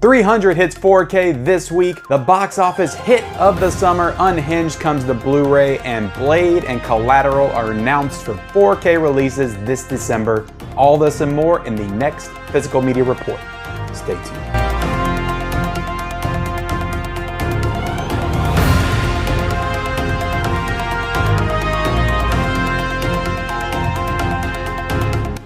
300 hits 4K this week. The box office hit of the summer, Unhinged, comes to Blu-ray, and Blade and Collateral are announced for 4K releases this December. All this and more in the next Physical Media Report. Stay tuned.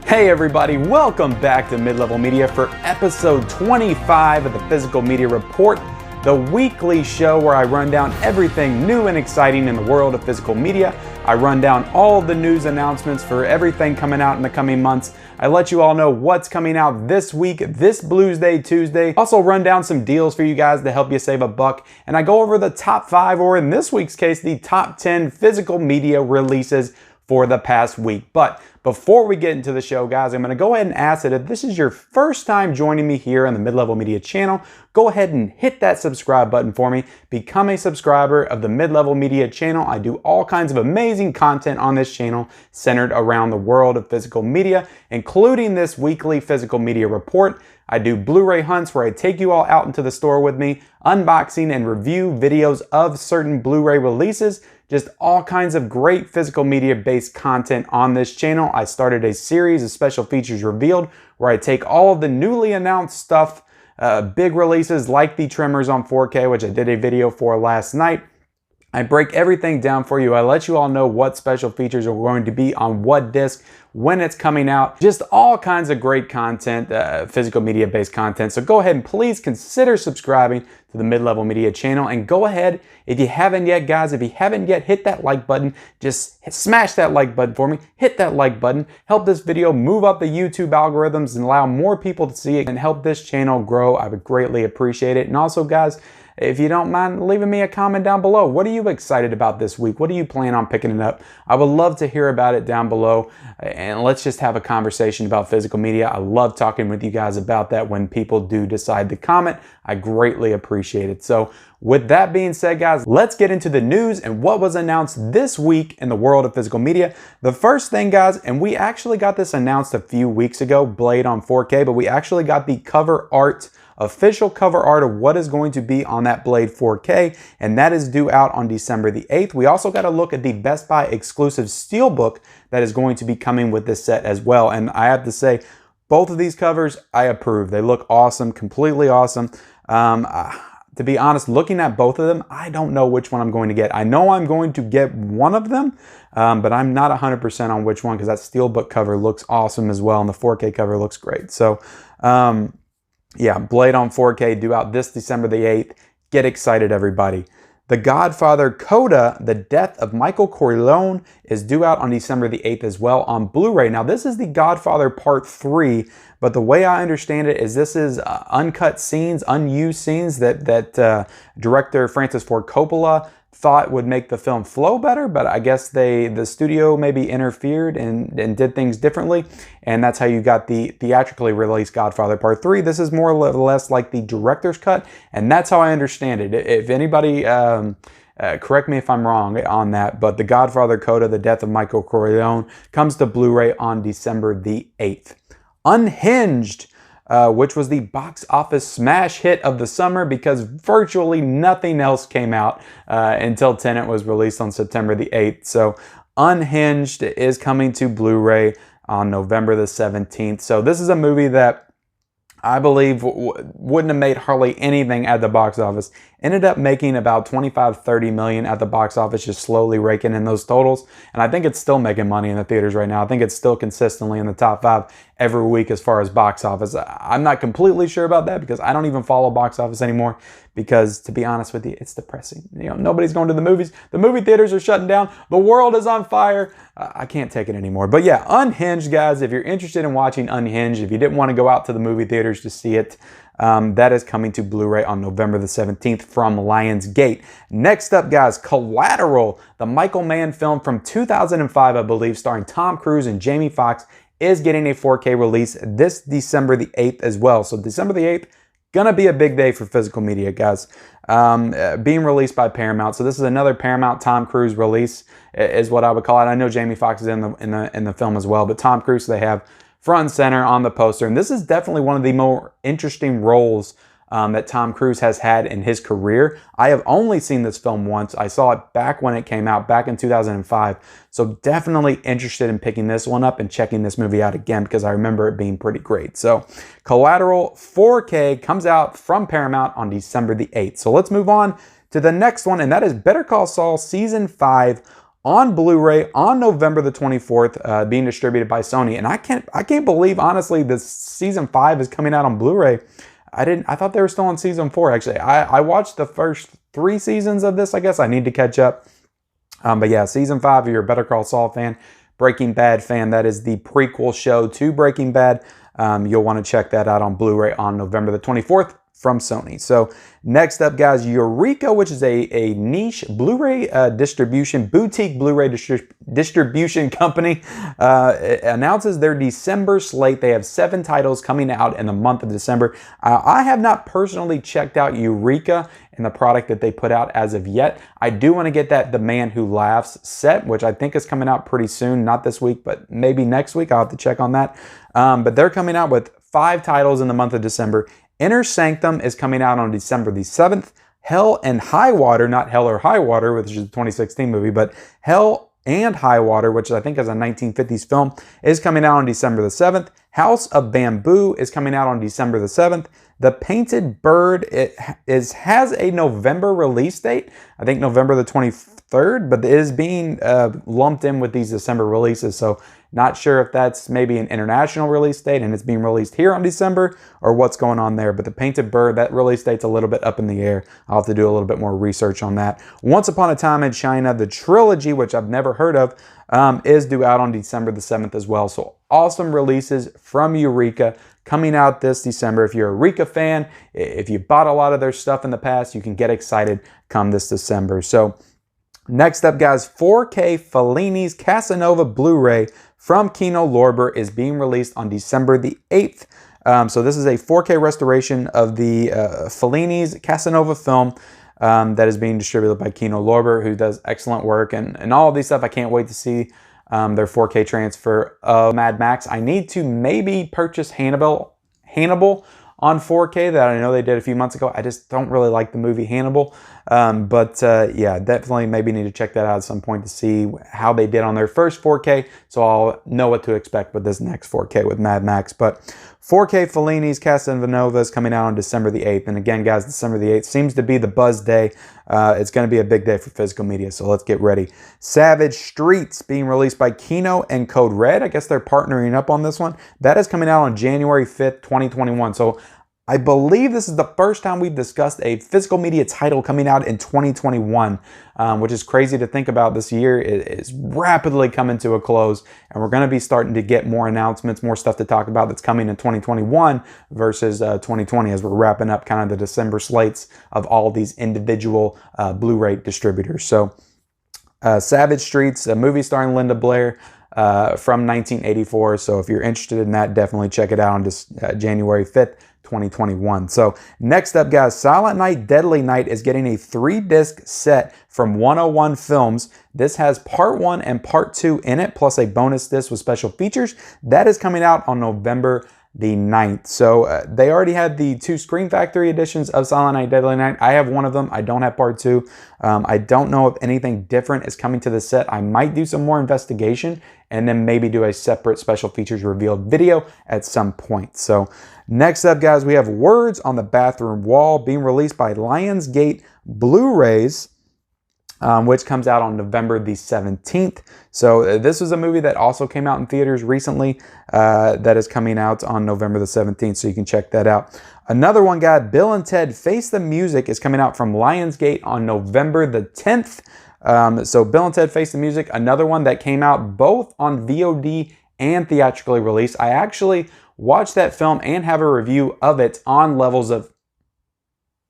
Hey everybody, welcome back to Mid-Level Media for episode 25 of the Physical Media Report, the weekly show where I run down everything new and exciting in the world of physical media. I run down all the news announcements for everything coming out in the coming months. I let you all know what's coming out this week, this Blues Day Tuesday. Also run down some deals for you guys to help you save a buck. And I go over the top 5, or in this week's case, the top 10 physical media releases for the past week. But before we get into the show, guys, I'm going to go ahead and ask that if this is your first time joining me here on the Mid-Level Media channel, go ahead and hit that subscribe button for me. Become a subscriber of the Mid-Level Media channel. I do all kinds of amazing content on this channel centered around the world of physical media, including this weekly Physical Media Report. I do Blu-ray hunts where I take you all out into the store with me, unboxing and review videos of certain Blu-ray releases. Just all kinds of great physical media based content on this channel. I started a series of special features revealed where I take all of the newly announced stuff, big releases like the Tremors on 4K, which I did a video for last night. I break everything down for you. I let you all know what special features are going to be on what disc, when it's coming out. Just all kinds of great content, physical media based content. So go ahead and please consider subscribing to the Mid-Level Media channel. And go ahead, if you haven't yet, guys, if you haven't yet, hit that like button. Just smash that like button for me. Hit that like button. Help this video move up the YouTube algorithms and allow more people to see it and help this channel grow. I would greatly appreciate it. And also, guys, if you don't mind leaving me a comment down below, what are you excited about this week? What do you plan on picking it up? I would love to hear about it down below, and let's just have a conversation about physical media. I love talking with you guys about that when people do decide to comment. I greatly appreciate it. So with that being said, guys, let's get into the news and what was announced this week in the world of physical media. The first thing, guys, and we actually got this announced a few weeks ago, Blade on 4K, but we actually got the cover art, official cover art of what is going to be on that Blade 4K, and that is due out on December the 8th. We also got to look at the Best Buy exclusive steelbook that is going to be coming with this set as well. And I have to say, both of these covers, I approve. They look awesome, completely awesome. To be honest, looking at both of them, I don't know which one I'm going to get. I know I'm going to get one of them, but I'm not 100% on which one because that steelbook cover looks awesome as well, and the 4K cover looks great. So, yeah, Blade on 4K due out this December the 8th. Get excited, everybody. The Godfather Coda, The Death of Michael Corleone, is due out on December the 8th as well on Blu-ray. Now, this is The Godfather Part 3, but the way I understand it is this is uncut scenes, unused scenes that director Francis Ford Coppola thought would make the film flow better, but I guess the studio maybe interfered and did things differently, and that's how you got the theatrically released Godfather Part 3. This is more or less like the director's cut, and that's how I understand it. If anybody, correct me if I'm wrong on that, but The Godfather Coda, The Death of Michael Corleone, comes to Blu-ray on December the 8th. Unhinged, which was the box office smash hit of the summer because virtually nothing else came out until Tenet was released on September the 8th. So Unhinged is coming to Blu-ray on November the 17th. So this is a movie that I believe wouldn't have made hardly anything at the box office. Ended up making about 25-30 million at the box office, just slowly raking in those totals. And I think it's still making money in the theaters right now. I think it's still consistently in the top 5 every week as far as box office. I'm not completely sure about that because I don't even follow box office anymore because, to be honest with you, it's depressing. You know, nobody's going to the movies. The movie theaters are shutting down. The world is on fire. I can't take it anymore. But yeah, Unhinged, guys, if you're interested in watching Unhinged, if you didn't want to go out to the movie theaters to see it, that is coming to Blu-ray on November the 17th from Lionsgate. Next up, guys, Collateral, the Michael Mann film from 2005, I believe, starring Tom Cruise and Jamie Foxx, is getting a 4K release this December the 8th as well. So December the 8th, gonna be a big day for physical media, guys. Being released by Paramount. So this is another Paramount Tom Cruise release, is what I would call it. I know Jamie Foxx is in the film as well, but Tom Cruise they have front and center on the poster. And this is definitely one of the more interesting roles that Tom Cruise has had in his career. I have only seen this film once. I saw it back when it came out, back in 2005. So definitely interested in picking this one up and checking this movie out again because I remember it being pretty great. So Collateral 4K comes out from Paramount on December the 8th. So let's move on to the next one, and that is Better Call Saul Season 5 on Blu-ray on November the 24th, being distributed by Sony. And I can't believe, honestly, this Season 5 is coming out on Blu-ray. I thought they were still on Season 4, actually. I watched the first 3 seasons of this, I guess. I need to catch up. But yeah, Season 5, if you're a Better Call Saul fan, Breaking Bad fan, that is the prequel show to Breaking Bad. You'll want to check that out on Blu-ray on November the 24th from Sony. So next up, guys, Eureka, which is a niche Blu-ray distribution, boutique Blu-ray distribution company, announces their December slate. They have 7 titles coming out in the month of December. I have not personally checked out Eureka and the product that they put out as of yet. I do want to get that The Man Who Laughs set, which I think is coming out pretty soon. Not this week, but maybe next week. I'll have to check on that. But they're coming out with 5 titles in the month of December. Inner Sanctum is coming out on December the 7th. Hell and High Water, not Hell or High Water, which is a 2016 movie, but Hell and High Water, which I think is a 1950s film, is coming out on December the 7th. House of Bamboo is coming out on December the 7th. The Painted Bird has a November release date, I think November the 23rd, but it is being lumped in with these December releases, so not sure if that's maybe an international release date and it's being released here on December or what's going on there. But The Painted Bird, that release date's a little bit up in the air. I'll have to do a little bit more research on that. Once Upon a Time in China, the trilogy, which I've never heard of, is due out on December the 7th as well. So awesome releases from Eureka coming out this December. If you're a Eureka fan, if you bought a lot of their stuff in the past, you can get excited come this December. So next up, guys, 4K Fellini's Casanova Blu-ray from Kino Lorber is being released on December the 8th. So this is a 4K restoration of the Fellini's Casanova film that is being distributed by Kino Lorber, who does excellent work. And all of these stuff, I can't wait to see their 4K transfer of Mad Max. I need to maybe purchase Hannibal on 4K that I know they did a few months ago. I just don't really like the movie Hannibal. Yeah, definitely maybe need to check that out at some point to see how they did on their first 4K, so I'll know what to expect with this next 4K with Mad Max. But 4K Fellini's Casanova is coming out on December the 8th. And again, guys, December the 8th seems to be the buzz day. It's going to be a big day for physical media, so let's get ready. Savage Streets being released by Kino and Code Red. I guess they're partnering up on this one. That is coming out on January 5th, 2021. So I believe this is the first time we've discussed a physical media title coming out in 2021, which is crazy to think about. This year is rapidly coming to a close, and we're going to be starting to get more announcements, more stuff to talk about that's coming in 2021 versus 2020 as we're wrapping up kind of the December slates of all these individual Blu-ray distributors. So Savage Streets, a movie starring Linda Blair, from 1984. So if you're interested in that, definitely check it out on this, January 5th. 2021. So next up, guys, Silent Night, Deadly Night is getting a 3-disc set from 101 Films. This has part 1 and part 2 in it, plus a bonus disc with special features. That is coming out on November the 9th. So they already had the 2 Scream Factory editions of Silent Night, Deadly Night. I have one of them. I don't have part 2. I don't know if anything different is coming to the set. I might do some more investigation and then maybe do a separate special features revealed video at some point. So next up, guys, we have Words on the Bathroom Wall being released by Lionsgate Blu-rays, which comes out on November the 17th. So this was a movie that also came out in theaters recently that is coming out on November the 17th, so you can check that out. Another one, guys, Bill and Ted Face the Music is coming out from Lionsgate on November the 10th. So Bill and Ted Face the Music, another one that came out both on VOD and theatrically released. I actually watched that film and have a review of it on Levels of.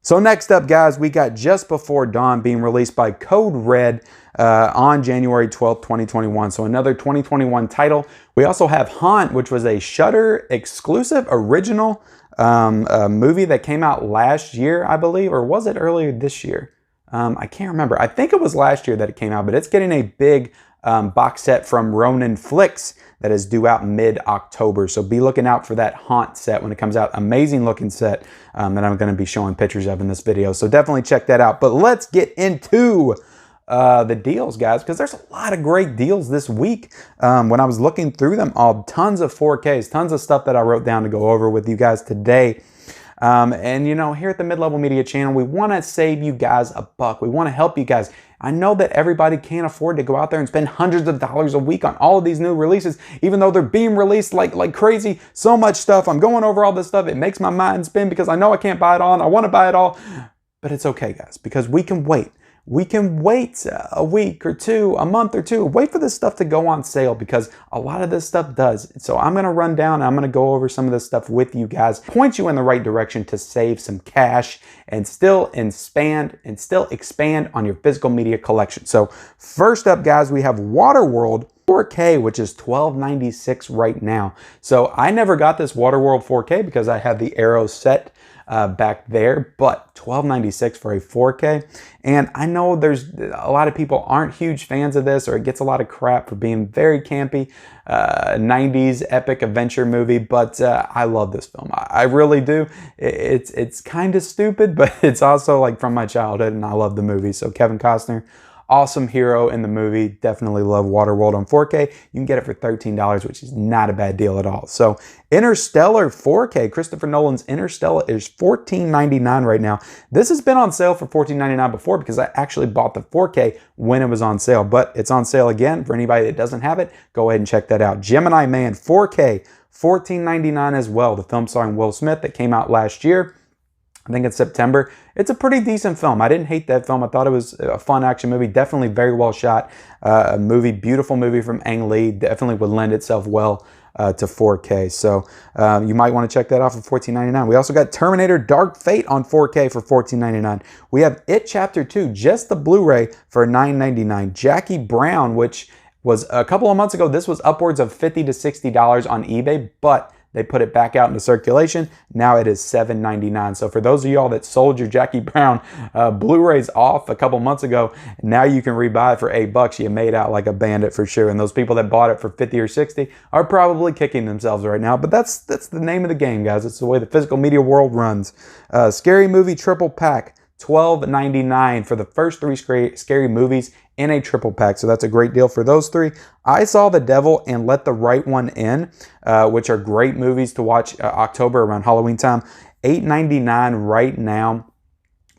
So next up, guys, we got Just Before Dawn being released by Code Red on January 12th, 2021. So another 2021 title. We also have Haunt, which was a Shudder exclusive original movie that came out last year, I believe, or was it earlier this year? I can't remember. I think it was last year that it came out, but it's getting a big box set from Ronin Flicks that is due out mid-October. So be looking out for that Haunt set when it comes out. Amazing looking set that I'm going to be showing pictures of in this video. So definitely check that out. But let's get into the deals, guys, because there's a lot of great deals this week. When I was looking through them all, tons of 4Ks, tons of stuff that I wrote down to go over with you guys today. And you know, here at the Mid-Level Media channel, we want to save you guys a buck. We want to help you guys. I know that everybody can't afford to go out there and spend hundreds of dollars a week on all of these new releases, even though they're being released like crazy. So much stuff. I'm going over all this stuff. It makes my mind spin because I know I can't buy it all and I want to buy it all. But it's okay, guys, because we can wait. We can wait a week or two, a month or two, wait for this stuff to go on sale because a lot of this stuff does. So I'm going to run down, I'm going to go over some of this stuff with you guys, point you in the right direction to save some cash and still expand on your physical media collection. So first up, guys, we have Waterworld 4K, which is $12.96 right now. So I never got this Waterworld 4K because I had the Arrow set back there, but $12.96 for a 4K. And I know there's a lot of people aren't huge fans of this, or it gets a lot of crap for being very campy, 90s epic adventure movie, but I love this film. I really do. It's kind of stupid, but it's also like from my childhood, and I love the movie. So Kevin Costner, awesome hero in the movie. Definitely love Waterworld on 4K. You can get it for $13, which is not a bad deal at all. So Interstellar 4K, Christopher Nolan's Interstellar, is $14.99 right now. This has been on sale for $14.99 before because I actually bought the 4K when it was on sale, but it's on sale again for anybody that doesn't have it. Go ahead and check that out. Gemini Man 4K, $14.99 as well. The film starring Will Smith that came out last year. I think it's September. It's a pretty decent film. I didn't hate that film. I thought it was a fun action movie. Definitely very well shot beautiful movie from Ang Lee. Definitely would lend itself well to 4K. So you might want to check that out for $14.99. We also got Terminator Dark Fate on 4K for $14.99. We have It Chapter 2, just the Blu-ray, for $9.99. Jackie Brown, which was a couple of months ago, this was upwards of $50 to $60 on eBay, but they put it back out into circulation. Now it is $7.99. So for those of y'all that sold your Jackie Brown Blu-rays off a couple months ago, now you can rebuy it for $8. You made out like a bandit for sure. And those people that bought it for $50 or $60 are probably kicking themselves right now. But that's the name of the game, guys. It's the way the physical media world runs. Scary Movie Triple Pack, $12.99 for the first 3 scary movies in a triple pack. So that's a great deal for those 3. I Saw the Devil and Let the Right One In, which are great movies to watch October around Halloween time. $8.99 right now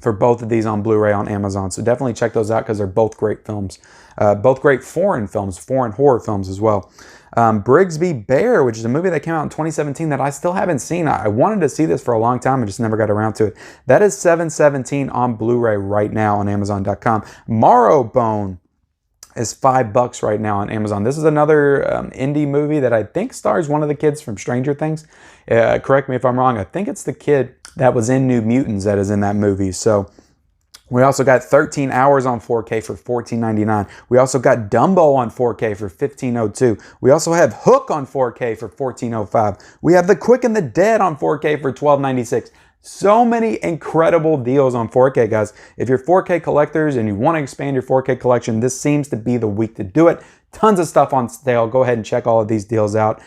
for both of these on Blu-ray on Amazon. So definitely check those out because they're both great films. Both great foreign films, foreign horror films as well. Brigsby Bear, which is a movie that came out in 2017 that I still haven't seen. I wanted to see this for a long time and just never got around to it. That is $7.17 on Blu-ray right now on Amazon.com. Marrowbone is $5 right now on Amazon. This is another indie movie that I think stars one of the kids from Stranger Things. Correct me if I'm wrong. I think it's the kid that was in New Mutants that is in that movie. So we also got 13 Hours on 4K for $14.99. We also got Dumbo on 4K for $15.02. We also have Hook on 4K for $14.05. We have The Quick and the Dead on 4K for $12.96. So many incredible deals on 4K, guys. If you're 4K collectors and you want to expand your 4K collection, this seems to be the week to do it. Tons of stuff on sale. Go ahead and check all of these deals out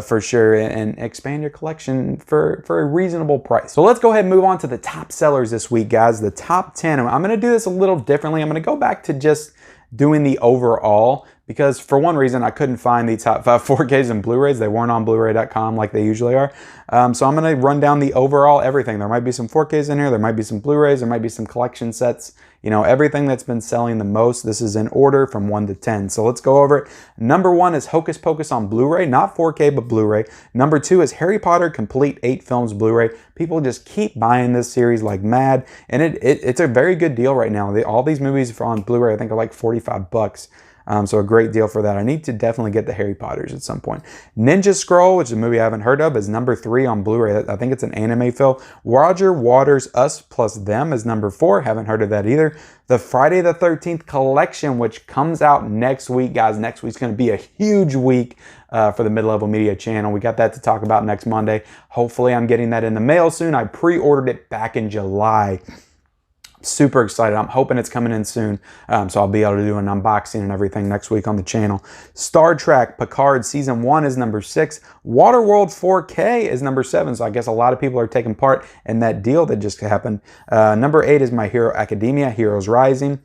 for sure and expand your collection for a reasonable price. So let's go ahead and move on to the top sellers this week, guys. The top 10. I'm going to do this a little differently. I'm going to go back to just doing the overall because for one reason I couldn't find the top 5 4Ks and Blu-rays. They weren't on Blu-ray.com like they usually are. So I'm going to run down the overall everything. There might be some 4Ks in here. There might be some Blu-rays. There might be some collection sets. You know, everything that's been selling the most. This is in order from 1 to 10. So let's go over it. Number 1 is Hocus Pocus on Blu-ray, not 4K, but Blu-ray. Number 2 is Harry Potter Complete 8 Films Blu-ray. People just keep buying this series like mad, and it's a very good deal right now. All these movies on Blu-ray, I think, are like $45. So a great deal for that. I need to definitely get the Harry Potters at some point. Ninja Scroll, which is a movie I haven't heard of, is number 3 on Blu-ray. I think it's an anime film. Roger Waters' Us Plus Them is number 4. Haven't heard of that either. The Friday the 13th collection, which comes out next week, guys. Next week's going to be a huge week for the Mid-Level Media channel. We got that to talk about next Monday. Hopefully I'm getting that in the mail soon. I pre-ordered it back in July. Super excited. I'm hoping it's coming in soon, so I'll be able to do an unboxing and everything next week on the channel. Star Trek Picard Season 1 is number 6. Waterworld 4K is number 7, so I guess a lot of people are taking part in that deal that just happened. Number 8 is My Hero Academia, Heroes Rising.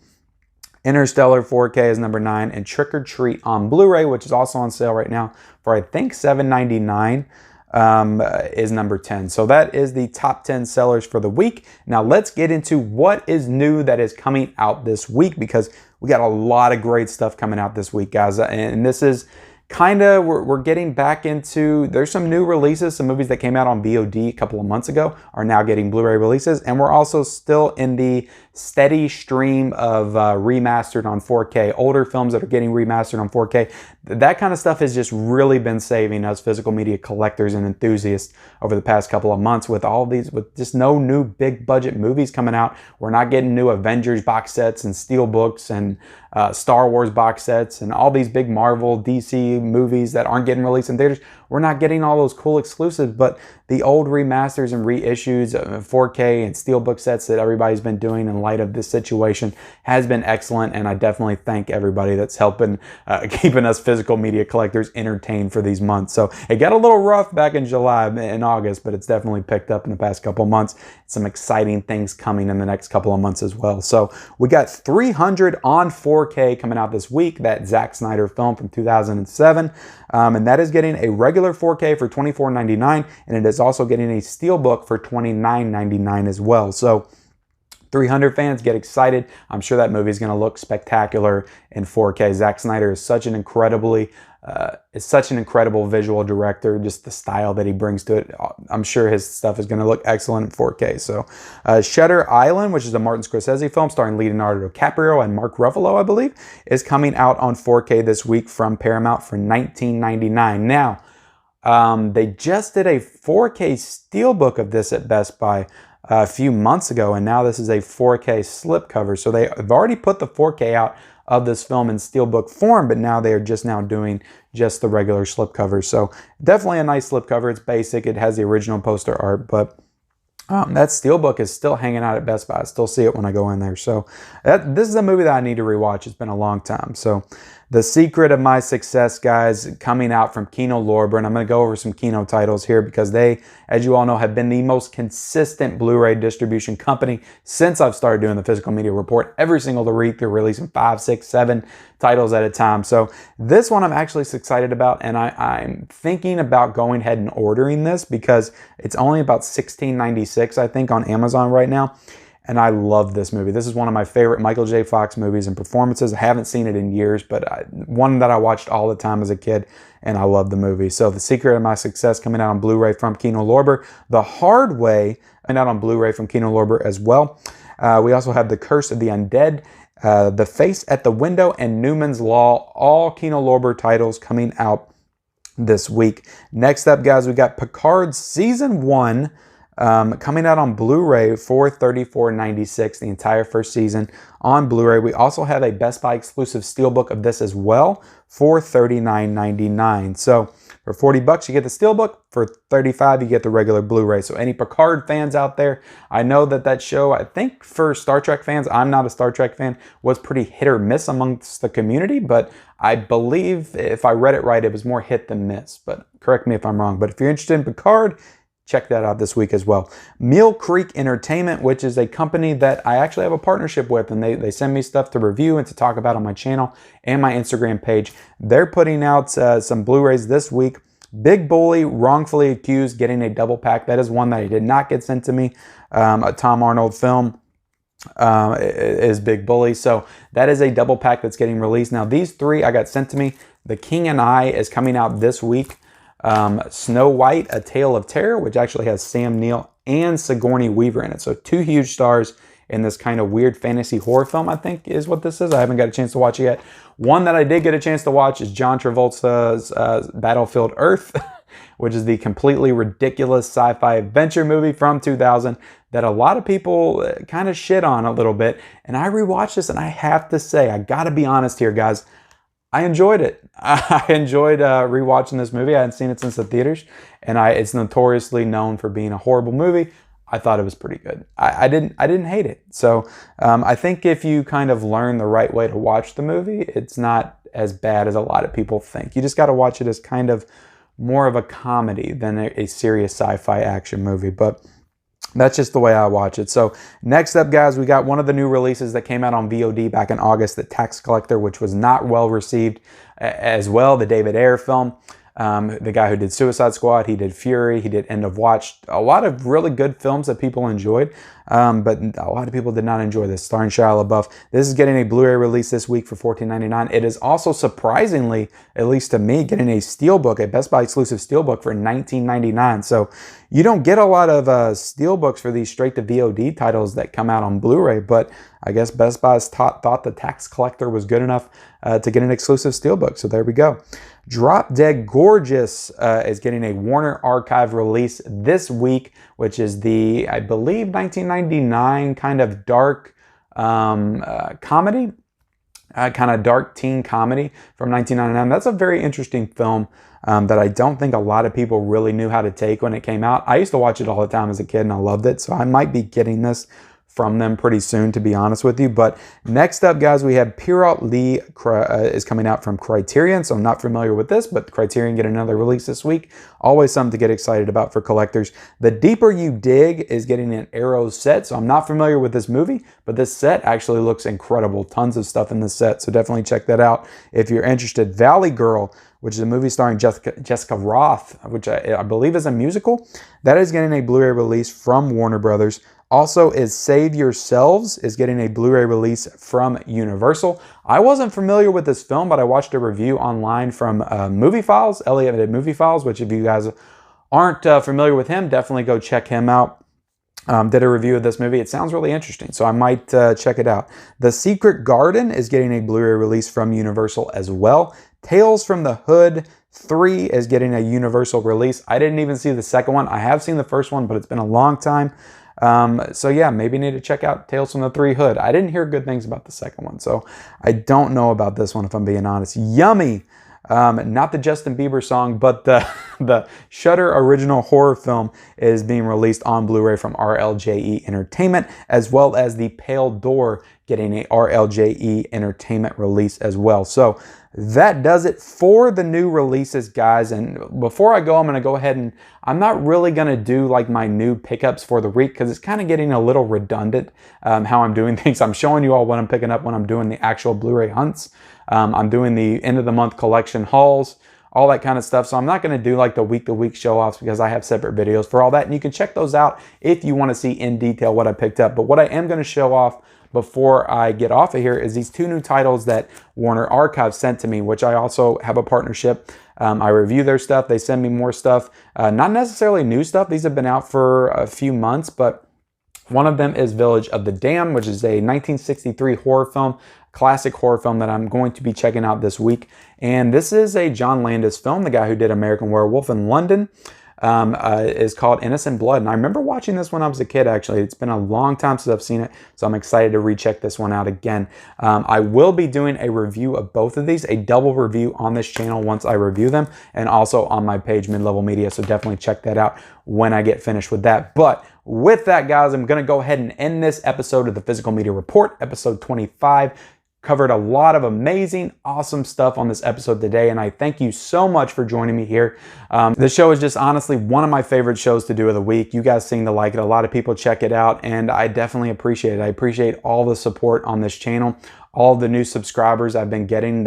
Interstellar 4K is number 9, and Trick or Treat on Blu-ray, which is also on sale right now for I think $7.99. Is number 10. So that is the top 10 sellers for the week. Now let's get into what is new that is coming out this week, because we got a lot of great stuff coming out this week, guys. And this is kind of, we're getting back into, there's some new releases. Some movies that came out on VOD a couple of months ago are now getting Blu-ray releases. And we're also still in the steady stream of remastered on 4K, older films that are getting remastered on 4K. That kind of stuff has just really been saving us physical media collectors and enthusiasts over the past couple of months with all these, with just no new big budget movies coming out. We're not getting new Avengers box sets and Steelbooks and Star Wars box sets and all these big Marvel, DC movies that aren't getting released in theaters. We're not getting all those cool exclusives, but the old remasters and reissues of 4K and Steelbook sets that everybody's been doing in light of this situation has been excellent, and I definitely thank everybody that's helping keeping us physical media collectors entertained for these months. So it got a little rough back in July and August, but it's definitely picked up in the past couple of months. Some exciting things coming in the next couple of months as well. So we got 300 on 4K coming out this week, that Zack Snyder film from 2007, and that is getting a regular 4K for $24.99, and it is also getting a Steelbook for $29.99 as well. So 300 fans, get excited. I'm sure that movie is going to look spectacular in 4K. Zack Snyder is such an incredible visual director. Just the style that he brings to it, I'm sure his stuff is going to look excellent in 4K. So Shutter Island, which is a Martin Scorsese film starring Leonardo DiCaprio and Mark Ruffalo, I believe, is coming out on 4K this week from Paramount for $19.99. Now, they just did a 4K Steelbook of this at Best Buy a few months ago, and now this is a 4K slipcover. So they have already put the 4K out of this film in Steelbook form, but now they are just now doing just the regular slipcover. So definitely a nice slipcover. It's basic. It has the original poster art, but that Steelbook is still hanging out at Best Buy. I still see it when I go in there. So this is a movie that I need to rewatch. It's been a long time. So The Secret of My Success, guys, coming out from Kino Lorber. And I'm going to go over some Kino titles here because they, as you all know, have been the most consistent Blu-ray distribution company since I've started doing the Physical Media Report. Every single week, they're releasing 5, 6, 7 titles at a time. So this one I'm actually excited about, and I'm thinking about going ahead and ordering this because it's only about $16.96, I think, on Amazon right now. And I love this movie. This is one of my favorite Michael J. Fox movies and performances. I haven't seen it in years, but one that I watched all the time as a kid, and I love the movie. So The Secret of My Success coming out on Blu-ray from Kino Lorber. The Hard Way coming out on Blu-ray from Kino Lorber as well. We also have The Curse of the Undead, The Face at the Window, and Newman's Law, all Kino Lorber titles coming out this week. Next up, guys, we got Picard Season 1 coming out on Blu-ray for $34.96, the entire first season on Blu-ray. We also have a Best Buy exclusive Steelbook of this as well for $39.99. So for $40, you get the Steelbook. For $35, you get the regular Blu-ray. So any Picard fans out there, I know that show, I think for Star Trek fans, I'm not a Star Trek fan, was pretty hit or miss amongst the community, but I believe, if I read it right, it was more hit than miss. But correct me if I'm wrong. But if you're interested in Picard, check that out this week as well. Mill Creek Entertainment, which is a company that I actually have a partnership with, and they send me stuff to review and to talk about on my channel and my Instagram page. They're putting out some Blu-rays this week. Big Bully, Wrongfully Accused, getting a double pack. That is one that did not get sent to me. A Tom Arnold film is Big Bully. So that is a double pack that's getting released. Now these three I got sent to me. The King and I is coming out this week. Snow White, A Tale of Terror, which actually has Sam Neill and Sigourney Weaver in it. So 2 huge stars in this kind of weird fantasy horror film, I think is what this is. I haven't got a chance to watch it yet. One that I did get a chance to watch is John Travolta's Battlefield Earth, which is the completely ridiculous sci-fi adventure movie from 2000 that a lot of people kind of shit on a little bit. And I rewatched this, and I have to say, I got to be honest here, guys, I enjoyed it. I enjoyed rewatching this movie. I hadn't seen it since the theaters, and it's notoriously known for being a horrible movie. I thought it was pretty good. I didn't hate it. So I think if you kind of learn the right way to watch the movie, it's not as bad as a lot of people think. You just got to watch it as kind of more of a comedy than a serious sci-fi action movie. But that's just the way I watch it. So next up, guys, we got one of the new releases that came out on VOD back in August, The Tax Collector, which was not well received as well, the David Ayer film. The guy who did Suicide Squad, he did Fury, he did End of Watch. A lot of really good films that people enjoyed, but a lot of people did not enjoy this, starring Shia LaBeouf. This is getting a Blu-ray release this week for $14.99. It is also surprisingly, at least to me, getting a Steelbook, a Best Buy exclusive Steelbook for $19.99. So you don't get a lot of Steelbooks for these straight-to-VOD titles that come out on Blu-ray, but I guess Best Buy's thought The Tax Collector was good enough to get an exclusive Steelbook. So there we go. Drop Dead Gorgeous is getting a Warner Archive release this week, which is the, I believe, 1999 kind of dark comedy, kind of dark teen comedy from 1999. That's a very interesting film that I don't think a lot of people really knew how to take when it came out. I used to watch it all the time as a kid and I loved it, so I might be getting this from them pretty soon, to be honest with you. But next up, guys, we have Pierrot Lee is coming out from Criterion. So I'm not familiar with this, but Criterion get another release this week. Always something to get excited about for collectors. The Deeper You Dig is getting an Arrow set. So I'm not familiar with this movie, but this set actually looks incredible. Tons of stuff in this set. So definitely check that out if you're interested. Valley Girl, which is a movie starring Jessica Roth, which I believe is a musical. That is getting a Blu-ray release from Warner Brothers. Also is Save Yourselves is getting a Blu-ray release from Universal. I wasn't familiar with this film, but I watched a review online from Movie Files, Elliot at Movie Files, which if you guys aren't familiar with him, definitely go check him out. Did a review of this movie. It sounds really interesting, so I might check it out. The Secret Garden is getting a Blu-ray release from Universal as well. Tales from the Hood 3 is getting a Universal release. I didn't even see the second one. I have seen the first one, but it's been a long time. So yeah, maybe need to check out Tales from the 3 Hood. I didn't hear good things about the second one, so I don't know about this one if I'm being honest. Yummy! Not the Justin Bieber song, but the Shudder original horror film is being released on Blu-ray from RLJE Entertainment, as well as The Pale Door getting a RLJE Entertainment release as well. So that does it for the new releases, guys. And before I go, I'm going to go ahead and I'm not really going to do like my new pickups for the week because it's kind of getting a little redundant how I'm doing things. I'm showing you all what I'm picking up when I'm doing the actual Blu-ray hunts. I'm doing the end of the month collection hauls, all that kind of stuff. So I'm not going to do like the week-to-week show-offs because I have separate videos for all that. And you can check those out if you want to see in detail what I picked up. But what I am going to show off before I get off of here is these two new titles that Warner Archive sent to me, which I also have a partnership. I review their stuff. They send me more stuff. Not necessarily new stuff. These have been out for a few months, but one of them is Village of the Damned, which is a 1963 horror film, classic horror film that I'm going to be checking out this week. And this is a John Landis film, the guy who did American Werewolf in London. Is called Innocent Blood. And I remember watching this when I was a kid, actually. It's been a long time since I've seen it, so I'm excited to recheck this one out again. I will be doing a review of both of these, a double review on this channel once I review them, and also on my page, Mid-Level Media, so definitely check that out when I get finished with that. But with that, guys, I'm going to go ahead and end this episode of the Physical Media Report, episode 25. Covered a lot of amazing, awesome stuff on this episode today, and I thank you so much for joining me here. This show is just honestly one of my favorite shows to do of the week. You guys seem to like it. A lot of people check it out, and I definitely appreciate it. I appreciate all the support on this channel, all the new subscribers I've been getting.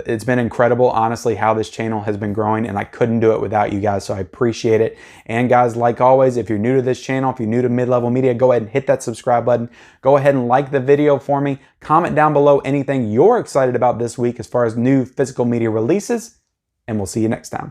It's been incredible, honestly, how this channel has been growing, and I couldn't do it without you guys, so I appreciate it. And guys, like always, if you're new to this channel, if you're new to Mid-Level Media, go ahead and hit that subscribe button. Go ahead and like the video for me. Comment down below anything you're excited about this week as far as new physical media releases, and we'll see you next time.